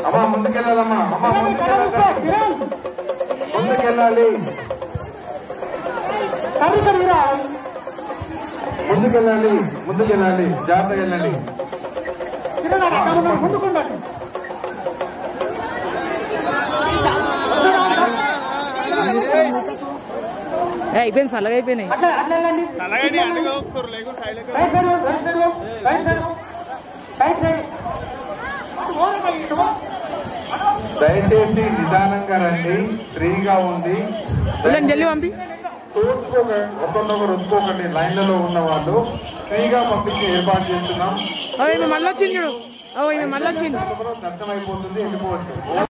అమ్మా ముందుకెళ్ళాలమ్మా, అమ్మా ముందుకెళ్ళాలి, ముందుకెళ్ళాలి, ముందుకెళ్ళాలి, జాగ్రత్తగా వెళ్ళండి. అయిపోయింది, చల్లగా అయిపోయినాయి. దయచేసి నిదానంగా రండి, ఫ్రీగా ఉంది. జల్లి పంపి ఒకరినొకరు ఒప్పుకోకండి. లైన్లలో ఉన్న వాళ్ళు ఫ్రీగా పంపించి ఏర్పాటు చేస్తున్నాం. మళ్ళీ వచ్చింది చూడు, మళ్ళీ వచ్చింది. అర్థమైపోతుంది, వెళ్ళిపోవచ్చు.